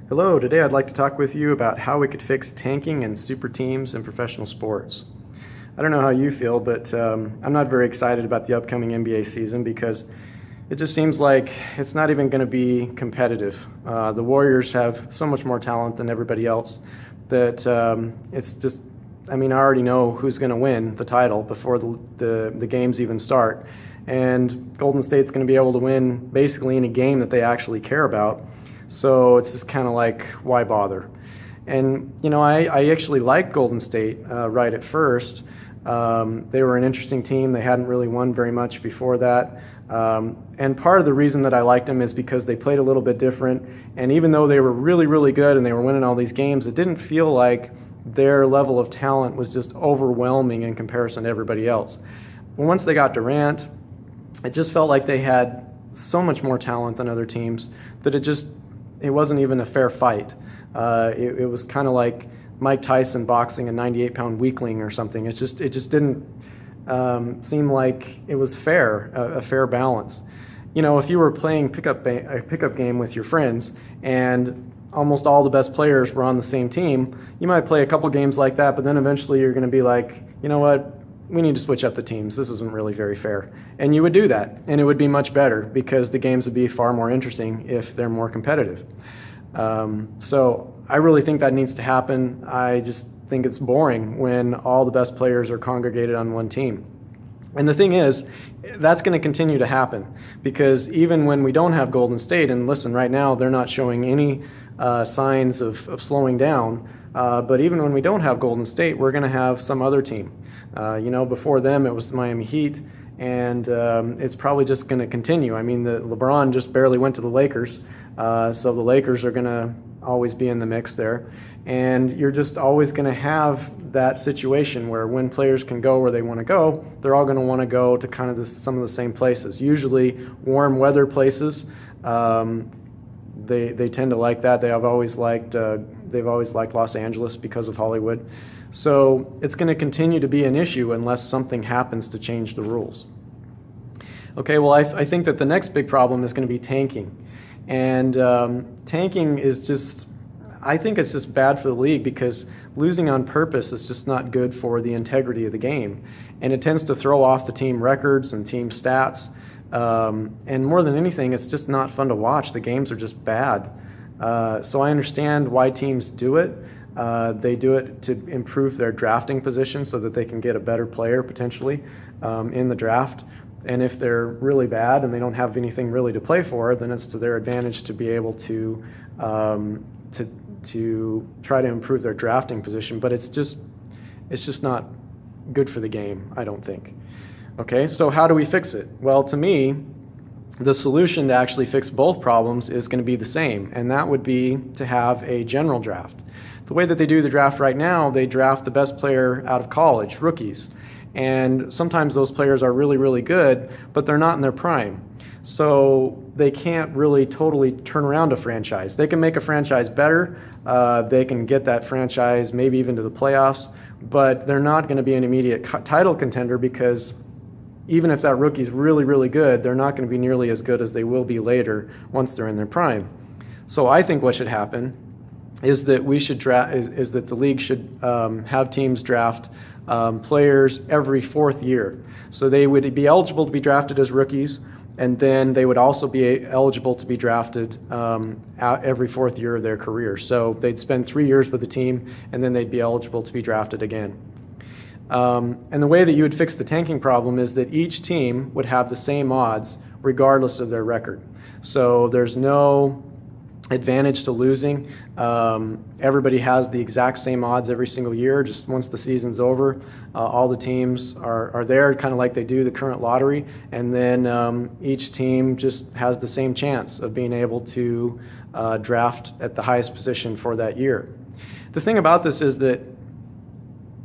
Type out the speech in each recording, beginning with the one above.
Hello, today I'd like to talk with you about how we could fix tanking and super teams in professional sports. I don't know how you feel, but I'm not very excited about the upcoming NBA season because it just seems like it's not even going to be competitive. The Warriors have so much more talent than everybody else that it's just, I already know who's going to win the title before the games even start. And Golden State's going to be able to win basically any game that they actually care about. So it's just kind of like, why bother? And, I actually liked Golden State right at first. They were an interesting team. They hadn't really won very much before that. And part of the reason that I liked them is because they played a little bit different. And even though they were really, really good and they were winning all these games, it didn't feel like their level of talent was just overwhelming in comparison to everybody else. But once they got Durant, it just felt like they had so much more talent than other teams that it wasn't even a fair fight. It was kind of like Mike Tyson boxing a 98-pound weakling or something. It just didn't seem like it was fair, a fair balance. If you were playing a pickup game with your friends and almost all the best players were on the same team, you might play a couple games like that, but then eventually you're going to be like, you know what? We need to switch up the teams. This isn't really very fair. And you would do that, and it would be much better because the games would be far more interesting if they're more competitive. So I really think that needs to happen. I just think it's boring when all the best players are congregated on one team. And the thing is, that's going to continue to happen because even when we don't have Golden State, and listen, right now they're not showing any signs of slowing down, but even when we don't have Golden State, we're going to have some other team. Before them it was the Miami Heat, and it's probably just going to continue. The LeBron just barely went to the Lakers, so the Lakers are going to always be in the mix there. And you're just always going to have that situation where when players can go where they want to go, they're all going to want to go to kind of some of the same places, usually warm weather places. They tend to like that. They've always liked Los Angeles because of Hollywood. So it's going to continue to be an issue unless something happens to change the rules. Okay, well, I think that the next big problem is going to be tanking. And tanking is just, I think it's just bad for the league because losing on purpose is just not good for the integrity of the game. And it tends to throw off the team records and team stats. And more than anything, it's just not fun to watch. The games are just bad. So I understand why teams do it. They do it to improve their drafting position so that they can get a better player potentially in the draft. And if they're really bad and they don't have anything really to play for, then it's to their advantage to be able to try to improve their drafting position. But it's just not good for the game, I don't think. Okay, so how do we fix it? Well, to me, the solution to actually fix both problems is going to be the same, and that would be to have a general draft. The way that they do the draft right now, they draft the best player out of college, rookies. And sometimes those players are really, really good, but they're not in their prime. So they can't really totally turn around a franchise. They can make a franchise better. They can get that franchise maybe even to the playoffs, but they're not going to be an immediate title contender because even if that rookie's really, really good, they're not going to be nearly as good as they will be later once they're in their prime. So I think what should happen is that the league should have teams draft players every fourth year. So they would be eligible to be drafted as rookies, and then they would also be eligible to be drafted every fourth year of their career. So they'd spend 3 years with the team, and then they'd be eligible to be drafted again. And the way that you would fix the tanking problem is that each team would have the same odds regardless of their record. So there's no advantage to losing. Everybody has the exact same odds every single year. Just once the season's over, all the teams are there, kind of like they do the current lottery, and then each team just has the same chance of being able to draft at the highest position for that year. The thing about this is that,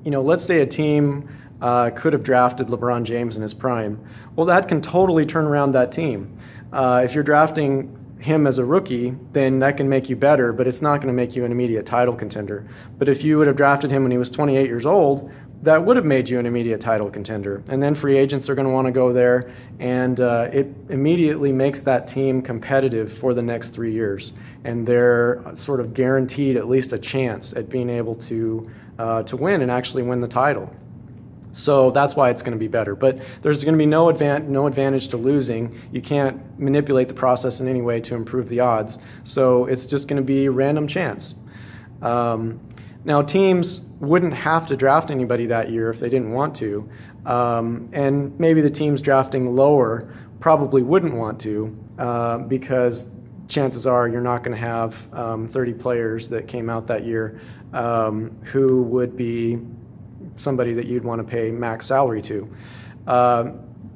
let's say a team could have drafted LeBron James in his prime. Well, that can totally turn around that team. If you're drafting him as a rookie, then that can make you better, but it's not going to make you an immediate title contender. But if you would have drafted him when he was 28 years old, that would have made you an immediate title contender. And then free agents are going to want to go there, and it immediately makes that team competitive for the next 3 years. And they're sort of guaranteed at least a chance at being able to win and actually win the title. So that's why it's going to be better. But there's going to be no advantage to losing. You can't manipulate the process in any way to improve the odds. So it's just going to be random chance. Now, teams wouldn't have to draft anybody that year if they didn't want to. And maybe the teams drafting lower probably wouldn't want to because chances are you're not going to have 30 players that came out that year who would be somebody that you'd want to pay max salary to.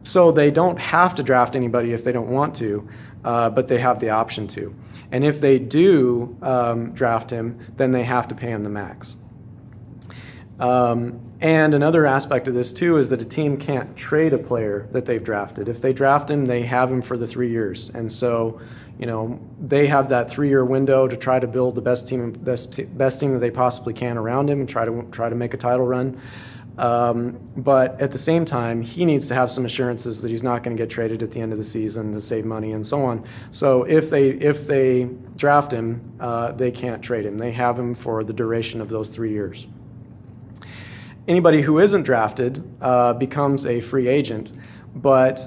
So they don't have to draft anybody if they don't want to, but they have the option to. And if they do draft him, then they have to pay him the max. And another aspect of this too is that a team can't trade a player that they've drafted. If they draft him, they have him for the 3 years. And so, they have that 3-year window to try to build the best team that they possibly can around him and try to make a title run. But at the same time, he needs to have some assurances that he's not going to get traded at the end of the season to save money and so on. So if they draft him, they can't trade him. They have him for the duration of those 3 years. Anybody who isn't drafted becomes a free agent, but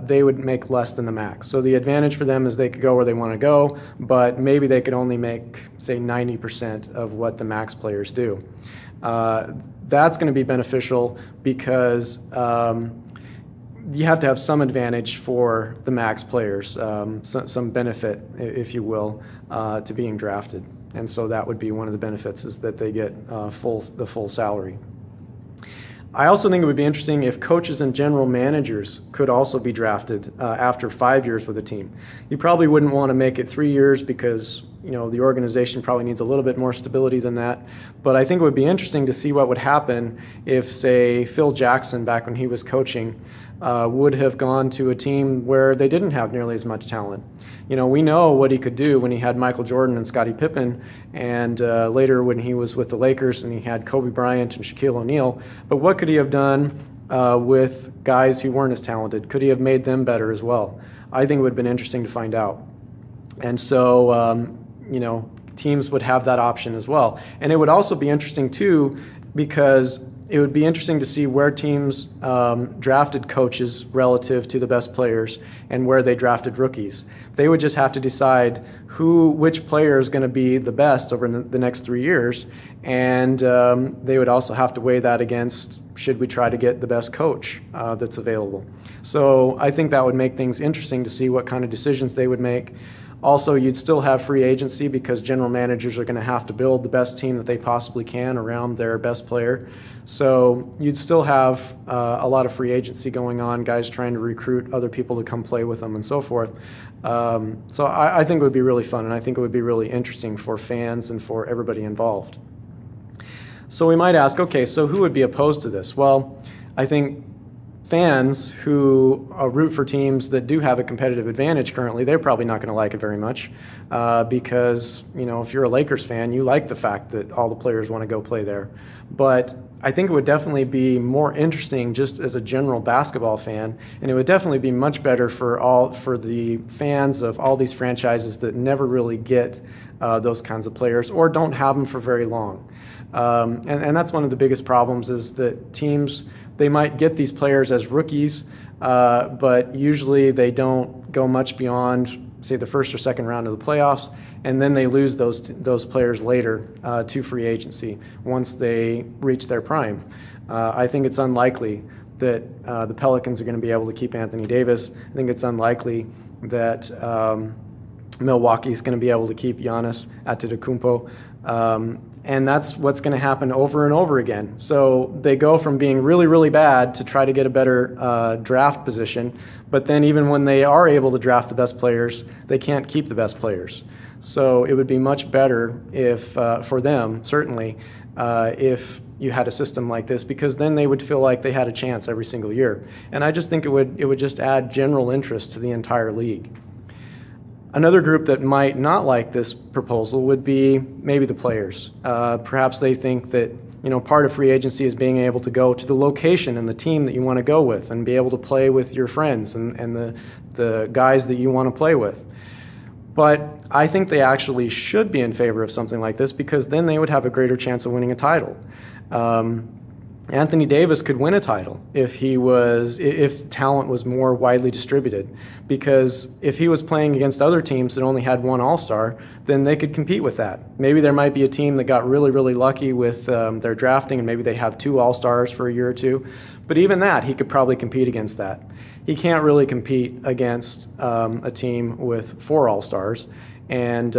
they would make less than the max. So the advantage for them is they could go where they want to go, but maybe they could only make, say, 90% of what the max players do. That's going to be beneficial because you have to have some advantage for the max players, some benefit, if you will, to being drafted. And so that would be one of the benefits, is that they get the full salary. I also think it would be interesting if coaches and general managers could also be drafted after 5 years with a team. You probably wouldn't want to make it 3 years because the organization probably needs a little bit more stability than that. But I think it would be interesting to see what would happen if, say, Phil Jackson, back when he was coaching, would have gone to a team where they didn't have nearly as much talent. We know what he could do when he had Michael Jordan and Scottie Pippen, and later when he was with the Lakers and he had Kobe Bryant and Shaquille O'Neal. But what could he have done with guys who weren't as talented? Could he have made them better as well? I think it would have been interesting to find out. And so, teams would have that option as well. And it would also be interesting, too, because it would be interesting to see where teams drafted coaches relative to the best players and where they drafted rookies. They would just have to decide which player is going to be the best over the next 3 years, and they would also have to weigh that against, should we try to get the best coach that's available. So I think that would make things interesting to see what kind of decisions they would make. Also, you'd still have free agency because general managers are going to have to build the best team that they possibly can around their best player. So you'd still have a lot of free agency going on, guys trying to recruit other people to come play with them and so forth. So I think it would be really fun, and I think it would be really interesting for fans and for everybody involved. So we might ask, okay, so who would be opposed to this? Well, I think fans who root for teams that do have a competitive advantage currently, they're probably not going to like it very much because, if you're a Lakers fan, you like the fact that all the players want to go play there. But I think it would definitely be more interesting just as a general basketball fan, and it would definitely be much better for the fans of all these franchises that never really get those kinds of players or don't have them for very long. And that's one of the biggest problems, is that teams, they might get these players as rookies, but usually they don't go much beyond, say, the first or second round of the playoffs, and then they lose those players later to free agency once they reach their prime. I think it's unlikely that the Pelicans are going to be able to keep Anthony Davis. I think it's unlikely that Milwaukee's going to be able to keep Giannis Antetokounmpo. And that's what's going to happen over and over again. So they go from being really, really bad to try to get a better draft position, but then even when they are able to draft the best players, they can't keep the best players. So it would be much better if, for them, certainly, if you had a system like this, because then they would feel like they had a chance every single year. And I just think it would just add general interest to the entire league. Another group that might not like this proposal would be maybe the players. Perhaps they think that part of free agency is being able to go to the location and the team that you want to go with and be able to play with your friends and the guys that you want to play with. But I think they actually should be in favor of something like this, because then they would have a greater chance of winning a title. Anthony Davis could win a title if talent was more widely distributed, because if he was playing against other teams that only had one All-Star, then they could compete with that. Maybe there might be a team that got really, really lucky with their drafting, and maybe they have 2 All-Stars for a year or 2. But even that, he could probably compete against that. He can't really compete against a team with 4 All-Stars and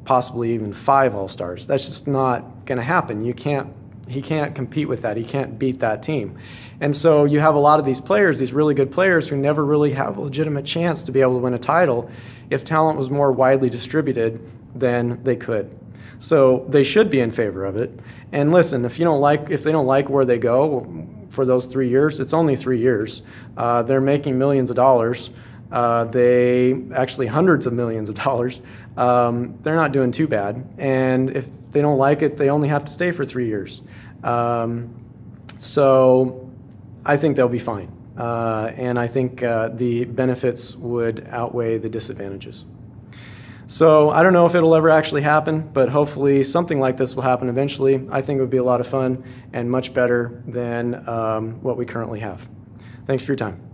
possibly even 5 All-Stars. That's just not going to happen. He can't compete with that. He can't beat that team. And so you have a lot of these players, these really good players, who never really have a legitimate chance to be able to win a title. If talent was more widely distributed, then they could. So they should be in favor of it. And listen, if they don't like where they go for those 3 years, it's only 3 years. They're making millions of dollars. Actually hundreds of millions of dollars. They're not doing too bad. And if they don't like it, they only have to stay for 3 years. So I think they'll be fine. And I think the benefits would outweigh the disadvantages. So I don't know if it'll ever actually happen, but hopefully something like this will happen eventually. I think it would be a lot of fun and much better than what we currently have. Thanks for your time.